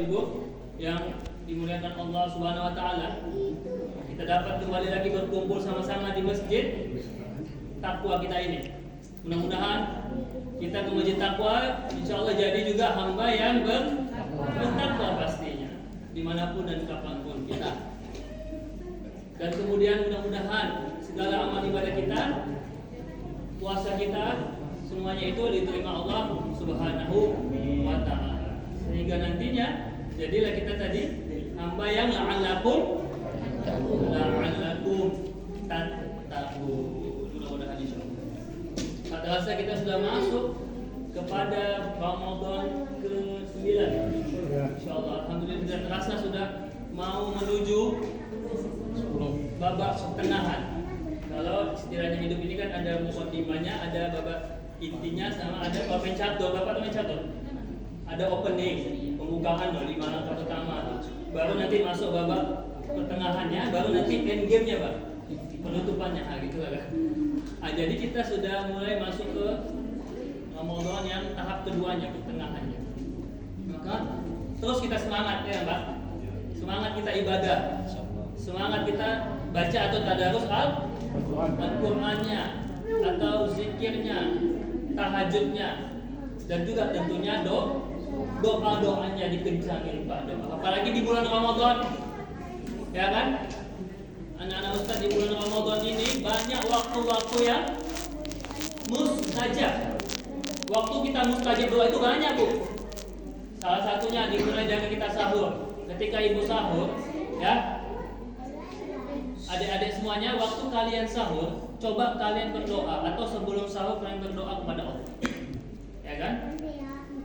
Ibu yang dimuliakan Allah Subhanahu wa taala, kita dapat kembali lagi berkumpul sama-sama di masjid takwa kita ini. Mudah-mudahan kita ke masjid takwa insyaallah jadi juga hamba yang bertakwa pastinya dimanapun dan kapanpun kita. Dan kemudian mudah-mudahan segala amal ibadah kita, puasa kita, semuanya itu diterima Allah Subhanahu wa taala. Sehingga nantinya jadilah kita tadi hamba yang la'allakum tattaqun. Mudah-mudahan insyaallah. Pada rasa kita sudah masuk kepada Ramadan ke-9. Insyaallah alhamdulillah tidak terasa sudah mau menuju babak pertengahan. Kalau istilahnya hidup ini kan ada mukaddimahnya, ada babak intinya, sama ada babak catur. Bapak tahu catur? Ada opening, pembukaan loh, 5 langkah pertama tuh. Baru nanti masuk babak pertengahannya, baru nanti end game-nya, Pak. Penutupannya gitu kan. Jadi kita sudah mulai masuk ke Ramadan yang tahap keduanya, pertengahannya. Maka terus kita semangat ya, Pak. Semangat kita ibadah. Semangat kita baca atau tadarus Al-Qur'annya atau zikirnya, tahajudnya, dan juga tentunya doa-doanya dikencangin Pak doa. Apalagi di bulan Ramadan, ya kan? Anak-anak Ustaz di bulan Ramadan ini banyak waktu-waktu yang mustajab. Waktu kita mustajab doa itu banyak, Bu. Salah satunya dimulai dari kita sahur. Ketika ibu sahur, ya, adik-adik semuanya, waktu kalian sahur, coba kalian berdoa atau sebelum sahur kalian berdoa kepada Allah, ya kan?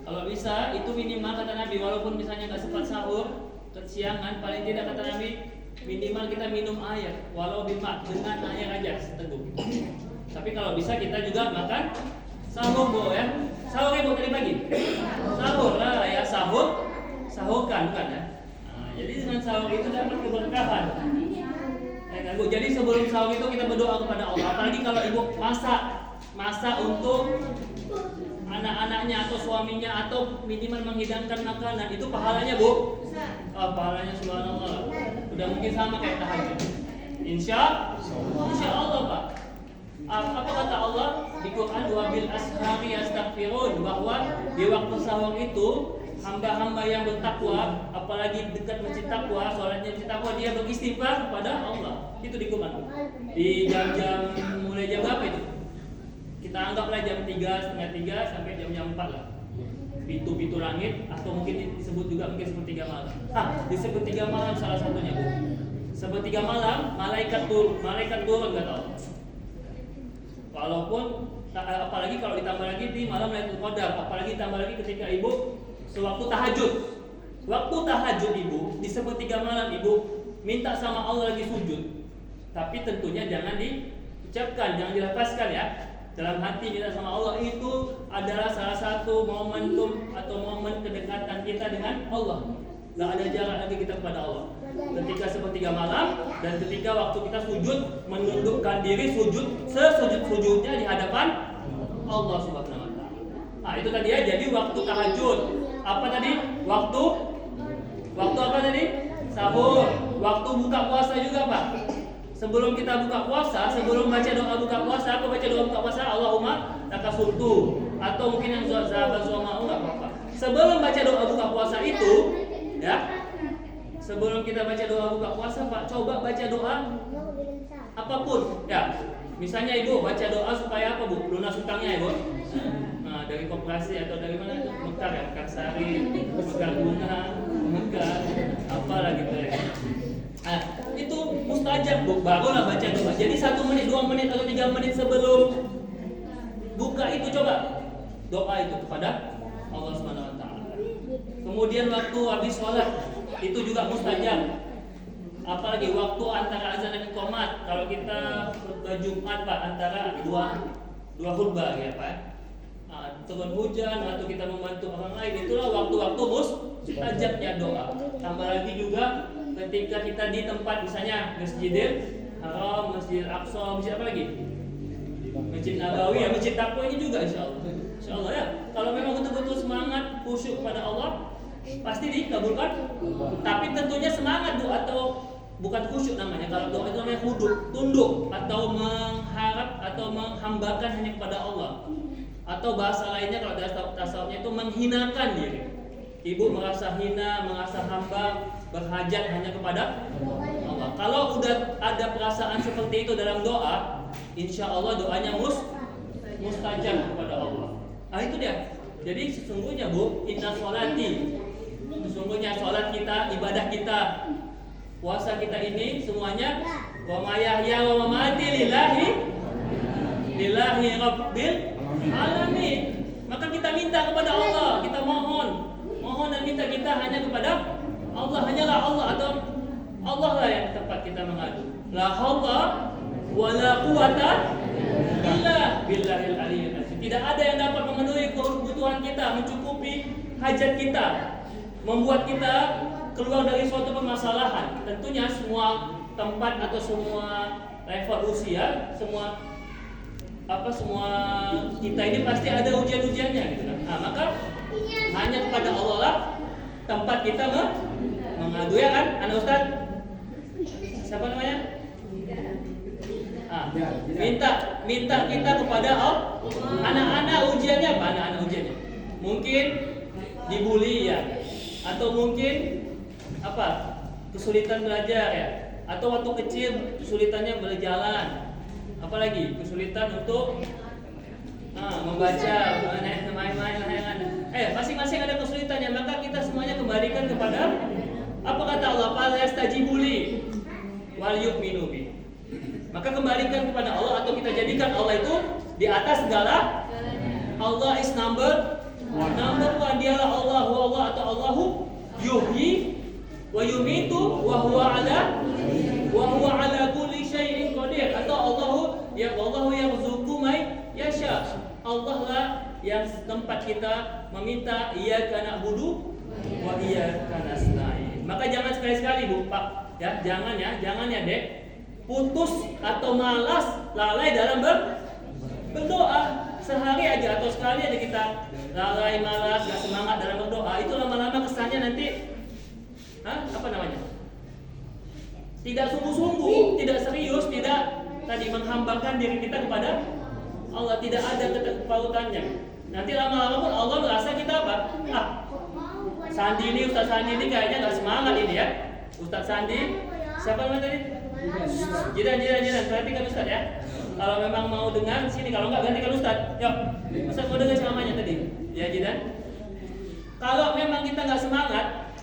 Kalau bisa itu minimal kata Nabi, walaupun misalnya nggak sempat sahur, kesiangan, paling tidak kata Nabi minimal kita minum air, walau dengan air aja seteguk. Tapi kalau bisa kita juga makan sahur, Bu, ya. Sahur ibu tadi pagi. Sahur lah ya, sahurkan bukan ya. Nah, jadi dengan sahur itu dapat keberkahan. Ya, Bu. Jadi sebelum sahur itu kita berdoa kepada Allah. Apalagi kalau ibu masak untuk anak-anaknya atau suaminya atau minimal menghidangkan makanan, itu pahalanya, Bu. Pahalanya subhanallah. Udah mungkin sama kayak tahajud. Insya Allah, Pak. Apa kata Allah di Quran, wa bil ashari yastaghfirun, bahwa di waktu sahur itu hamba-hamba yang bertakwa, apalagi dekat masjid takwa, sholatnya masjid takwa, dia beristighfar kepada Allah. Itu di Quran. Di jam-jam mulai jam berapa itu? Kita anggaplah jam 3, setengah 3 sampai jam 4 lah. Pintu-pintu langit, atau mungkin disebut juga mungkin sepertiga malam. Di sepertiga malam salah satunya, Bu. Sepertiga malam malaikat turun nggak tahu. Walaupun apalagi kalau ditambah lagi di malam Lailatul Qadar, apalagi ditambah lagi ketika ibu sewaktu tahajud. Waktu tahajud ibu di sepertiga malam ibu minta sama Allah lagi sujud. Tapi tentunya jangan diucapkan, jangan dilepaskan ya. Dalam hati minta sama Allah, itu adalah salah satu momentum atau momen kedekatan kita dengan Allah. Nggak ada jarak lagi kita kepada Allah. Ketika sepertiga malam dan ketika waktu kita sujud, menundukkan diri sujud sesujud-sujudnya di hadapan Allah Subhanahu wa taala. Nah, itu tadi ya, jadi waktu tahajud. Apa tadi? Waktu apa tadi? Sahur. Waktu buka puasa juga, Pak. Sebelum kita buka puasa, sebelum baca doa buka puasa, apa baca doa buka puasa? Allahumma lakasultu, atau mungkin yang sahabat suama enggak apa-apa. Sebelum baca doa buka puasa itu, ya, sebelum kita baca doa buka puasa, Pak, coba baca doa apapun, ya. Misalnya ibu baca doa supaya apa, Bu? Lunas hutangnya, Ibu. Nah, dari koperasi atau dari mana itu? Mekar ya, Mekar Sari, Mekar Bunga, Mekar apalah gitu ya. Nah, itu mustajab, Bu. Barulah baca doa. Jadi 1 menit, 2 menit atau 3 menit sebelum buka itu coba doa itu kepada Allah Subhanahu wa taala. Kemudian waktu habis sholat itu juga mustajab. Apalagi waktu antara azan dan iqamat. Kalau kita khutbah Jumat, Pak, antara dua khutbah ya, Pak. Turun hujan atau kita membantu orang lain, itulah waktu-waktu mustajabnya doa. Tambah lagi juga ketika kita di tempat misalnya Masjidil Haram, Masjidil Aqsa, masjid apa lagi? Masjid Nabawi ya, masjid takwa ini juga insyaallah. Insyaallah ya. Kalau memang betul-betul semangat khusyuk kepada Allah, pasti dikabulkan. Tapi tentunya semangat Bu, atau bukan khusyuk namanya. Kalau doa itu namanya hudud, tunduk atau mengharap atau menghambakan hanya kepada Allah. Atau bahasa lainnya kalau dari tasawufnya itu menghinakan diri. Ibu merasa hina, merasa hamba, berhajat hanya kepada Allah. Kalau udah ada perasaan seperti itu dalam doa, insya Allah doanya mustajab kepada Allah. Ah itu dia. Jadi sesungguhnya Bu, inna sholati, sesungguhnya sholat kita, ibadah kita, puasa kita ini semuanya wa ma yahya wa mamati lillahi rabbil alamin. Maka kita minta kepada Allah, kita mohon dan minta kita hanya kepada Allah, hanyalah Allah, atau Allah lah yang tempat kita mengadu. La haula wa la quwata illa billahil aliyyil azim. Tidak ada yang dapat memenuhi kebutuhan kita, mencukupi hajat kita, membuat kita keluar dari suatu permasalahan. Tentunya semua tempat atau semua level usia, semua kita ini pasti ada ujian-ujiannya gitu kan. Nah, maka hanya kepada Allah lah tempat kita mengadu, ya kan, anak Ustaz? Siapa namanya? Minta kita kepada Allah. Anak-anak ujiannya apa? Anak-anak ujiannya mungkin dibully ya, atau mungkin kesulitan belajar ya, atau waktu kecil kesulitannya berjalan, apalagi kesulitan untuk membaca, main-main layangan. Masing-masing ada kesulitannya, maka kita semuanya kembalikan kepada apa kata Allah, fal yastajibu li wal yu'minu bi. Maka kembalikan kepada Allah, atau kita jadikan Allah itu di atas segala. Allah is number one. Dialah Allah atau Allahu yuhyi wa yumitu wa huwa ala kulli syai'in qadir, atau Allahu yarzuqu may yasha. Allah lah yang tempat kita meminta iyyaka na'budu wa iyyaka nasta'in. Maka jangan sekali-sekali Bu, Pak, ya, jangan ya Dek, putus atau malas, lalai dalam berdoa. Sehari aja atau sekali aja kita lalai, malas, gak semangat dalam berdoa, itu lama-lama kesannya nanti tidak sungguh-sungguh, tidak serius, tidak tadi menghambakan diri kita kepada Allah, tidak ada ketepautannya. Nanti lama-lama pun Allah merasa kita Ustaz Sandi ini kayaknya gak semangat ini ya. Ustaz Sandi, siapa namanya tadi? Jidan, perhatikan Ustaz ya. Kalau memang mau dengar sini, kalau enggak gantikan Ustaz. Yuk, Ustaz mau dengar ceramahnya tadi. Ya Jidan. Kalau memang kita nggak semangat,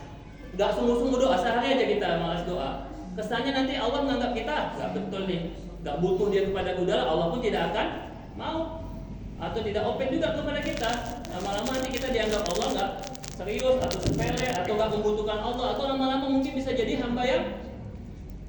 nggak sungguh-sungguh doa, sehari aja kita malas doa, kesannya nanti Allah menganggap kita nggak betul nih, nggak butuh dia kepada udara, Allah pun tidak akan mau atau tidak open juga kepada kita. Lama-lama nanti kita dianggap Allah nggak serius atau sepele atau nggak membutuhkan Allah, atau lama-lama mungkin bisa jadi hamba yang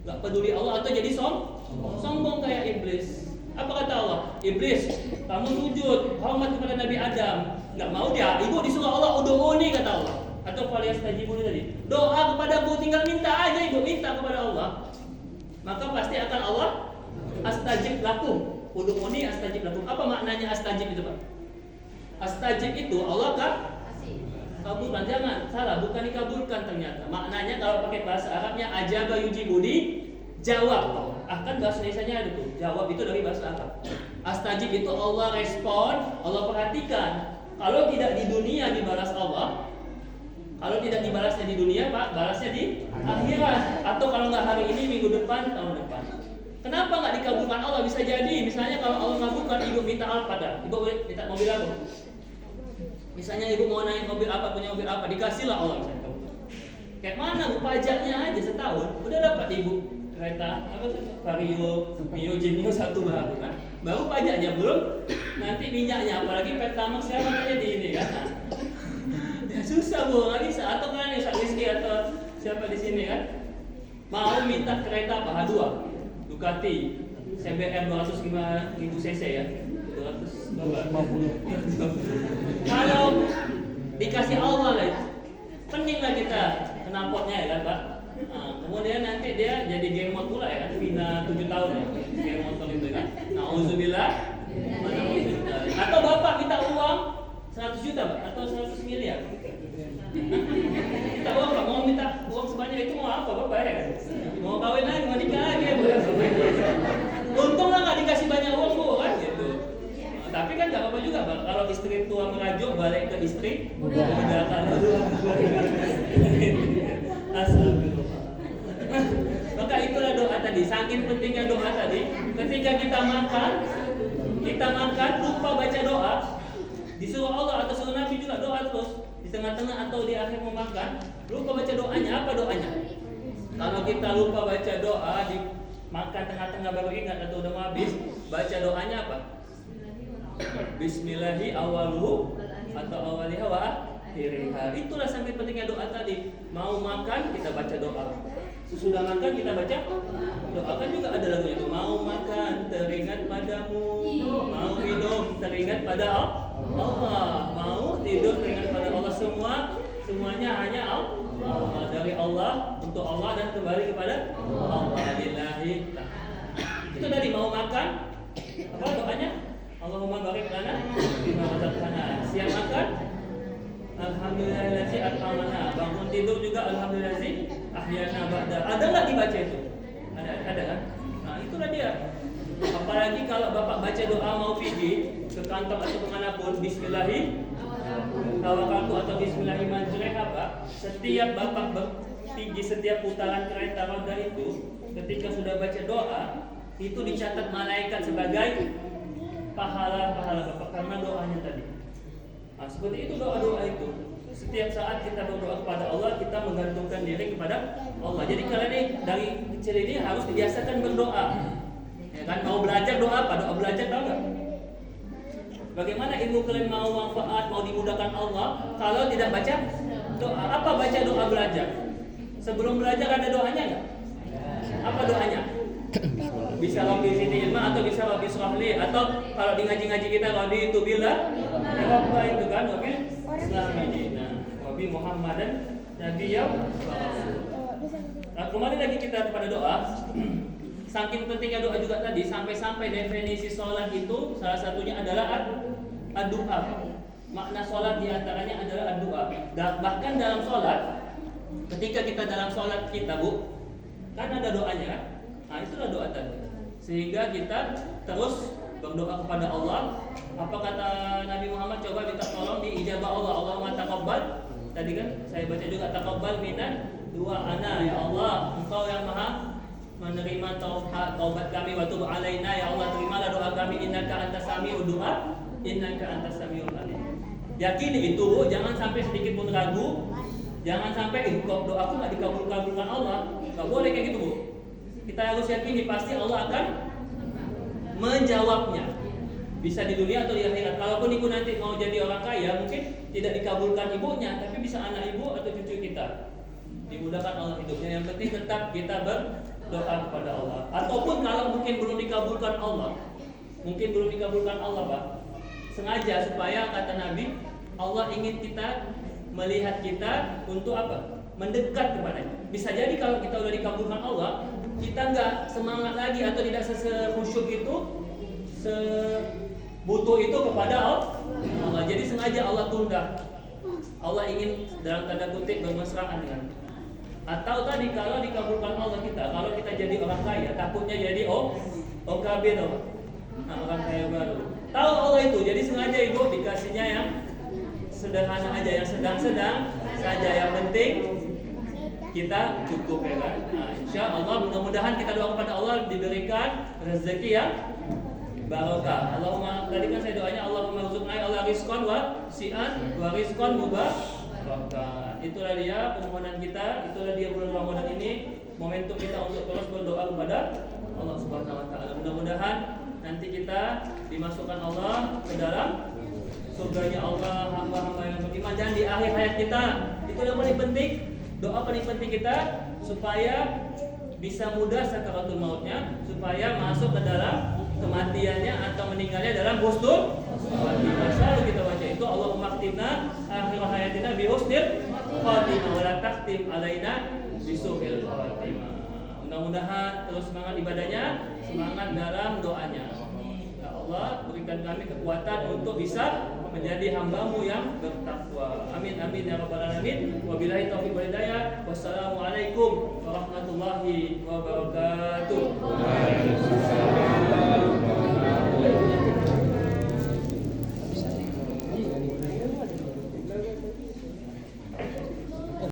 nggak peduli Allah, atau jadi sombong kayak iblis. Apa kata Allah? Iblis, kamu sujud hormat kepada Nabi Adam, nggak mau dia. Ibu disuruh Allah udhuni kata Allah. Atau falyastajibu tadi. Doa kepadaku, tinggal minta aja ibu, minta kepada Allah. Maka pasti akan Allah astajib lakum. Udhuni astajib lakum. Apa maknanya astajib itu, Pak? Astajib itu Allah kabulkan, jangan salah, bukan dikabulkan ternyata. Maknanya kalau pakai bahasa Arabnya ajaba yujibuni, jawab. Kan bahasa Indonesianya ada tuh, jawab itu dari bahasa Arab. Astajib itu Allah respon, Allah perhatikan. Kalau tidak di dunia dibalas Allah, kalau tidak dibalasnya di dunia, Pak, balasnya di akhirat. Atau kalau nggak hari ini, minggu depan, tahun depan. Kenapa nggak dikabulkan Allah? Bisa jadi, misalnya kalau Allah kabulkan, ibu minta Alphard, ibu minta mobil apa? Misalnya ibu mau naik mobil apa, punya mobil apa, dikasihlah Allah misalnya. Kayak mana Bu, pajaknya aja setahun udah dapat ibu kereta Vario, Mio, Genio satu baru kan. Baru pajaknya belum, nanti minyaknya, apalagi Pertamax siapa namanya di ini kan. Ya susah Bu, nggak bisa. Atau kan Ustaz Rizky atau siapa di sini kan mau minta kereta apa, H2 Ducati CBR 205.000 cc ya, 250. Kalau dikasih Allah lah, pening lah kita kenapotnya ya kan Pak. Kemudian nanti dia jadi geng motor pula ya kan, bina 7 tahun ya, geng motor itu kan. Nauzubillah. Atau Bapak minta uang 100 juta Pak, atau 100 miliar. Minta uang Pak, mau minta uang sebanyak itu mau apa Bapak ya? Mau kawin lagi, mau nikah lagi ya Bu? Untung lah nggak dikasih banyak uang Bu kan gitu. Tapi kan nggak apa-apa juga Bang, kalau istri tua merajuk balik ke istri muda kalau astagfirullah. Maka itulah doa tadi, saking pentingnya doa tadi. Ketika kita makan lupa baca doa, disuruh Allah atau suruh Nabi juga doa terus di tengah-tengah atau di akhir mau makan, lupa baca doanya. Apa doanya? Kalau kita lupa baca doa di makan tengah-tengah baru ingat atau udah mau habis, baca doanya apa? Bismillahi awaluhu atau awaliha wa akhiriha. Itulah sampai pentingnya doa tadi. Mau makan kita baca doa. Sesudah makan kita baca doa. Kan juga ada lagunya itu. Mau makan teringat padamu, mau minum teringat pada Allah, mau tidur teringat pada Allah. Semuanya hanya Allah, dari Allah untuk Allah dan kembali kepada Allah. Lillahi. Itu tadi mau makan apa doanya? Allahumma barik lana bima razaqtana. Siang makan alhamdulillahillazi at'amana. Bangun tidur juga alhamdulillahillazi ahyana ba'da. Ada enggak dibaca itu? Ada kan? Nah, itulah dia. Apalagi kalau Bapak baca doa mau pergi ke kantor atau kemanapun, bismillahi tawakkaltu atau bismillahi majrih apa? Setiap Bapak pergi, setiap putaran kereta roda itu, ketika sudah baca doa, itu dicatat malaikat sebagai pahala Bapak karena doanya tadi. Nah, seperti itu doa-doa itu. Setiap saat kita berdoa kepada Allah, kita menggantungkan diri kepada Allah. Jadi kalian ini dari kecil ini harus dibiasakan berdoa. Ya kan, mau belajar doa apa? Doa belajar tahu nggak? Bagaimana ilmu kalian mau manfaat, mau dimudahkan Allah kalau tidak baca doa? Apa baca doa belajar? Sebelum belajar ada doanya nggak? Apa doanya? Bisa Rabbi zidni ilma atau bisa Rabbi shrahli, atau kalau di ngaji-ngaji kita Rabbi itu bila apa itu kan Rabbi Islamidina Rabbi Muhammadan Nabiyya wa Rasul. Nah, kembali lagi kita kepada doa. Saking pentingnya doa juga tadi, sampai-sampai definisi sholat itu salah satunya adalah ad-du'a. Makna sholat diantaranya adalah ad-du'a. Bahkan dalam sholat, ketika kita dalam sholat kita Bu, kan ada doanya kan? Nah, itulah doa tadi. Sehingga kita terus berdoa kepada Allah. Apa kata Nabi Muhammad? Coba minta tolong diijabah Allah. Allahumma taqabbal. Tadi kan saya baca juga taqabbal minan du'ana. Ya Allah, Engkau yang Maha menerima taubat kami, wa tub alaina. Ya Allah, terimalah doa kami. Innaka antas sami'ud du'a, innaka antas sami'ul alim. Yakini itu, jangan sampai sedikit pun ragu. Jangan sampai doaku enggak dikabulkan Allah. Enggak boleh kayak gitu, Bu. Kita harus yakini pasti Allah akan menjawabnya. Bisa di dunia atau di akhirat. Kalaupun ibu nanti mau jadi orang kaya, mungkin tidak dikabulkan ibunya, tapi bisa anak ibu atau cucu kita. Dimudahkan Allah hidupnya. Yang penting tetap kita berdoa kepada Allah. Ataupun kalau mungkin belum dikabulkan Allah, Pak, sengaja supaya kata Nabi, Allah ingin kita melihat kita untuk apa? Mendekat kepadanya. Bisa jadi kalau kita udah dikabulkan Allah, kita nggak semangat lagi atau tidak sekhusyuk itu, sebutuh itu kepada Allah. Jadi sengaja Allah tunda. Allah ingin dalam tanda kutip bermesraan dengan. Atau tadi kalau dikabulkan Allah kita, kalau kita jadi orang kaya, takutnya jadi OKB tuh. Nah, orang kaya baru. Tahu Allah itu, jadi sengaja ibu dikasihnya yang sederhana aja, yang sedang-sedang saja, yang penting kita cukup ya kan. Nah, insya Allah mudah-mudahan kita doa kepada Allah diberikan rezeki yang barokah. Allahumma, tadi kan saya doanya Allahumma rzuqna Allah rizqan wa si'an wa rizqan mubarakah. Itulah dia permohonan kita, itulah dia bulan Ramadan ini, momentum kita untuk terus berdoa kepada Allah Subhanahu wa taala. Mudah-mudahan nanti kita dimasukkan Allah ke dalam surganya Allah, hamba-hamba yang beriman. Dan di akhir hayat kita, itu yang paling penting, doa paling penting kita supaya bisa mudah sakaratul mautnya, supaya masuk ke dalam kematiannya atau meninggalnya dalam husnul khatimah. Selalu kita baca itu, Allahumma khtimna akhir hayatina bi husnil khatimah wa la takhtim alaina bisu'il khatimah. Mudah-mudahan terus semangat ibadahnya, semangat dalam doanya. Ya Allah, berikan kami kekuatan untuk bisa menjadi hambamu yang bertakwa. Amin amin ya rabbal alamin. Wabillahi taufiq wal hidayah. Wassalamualaikum warahmatullahi wabarakatuh.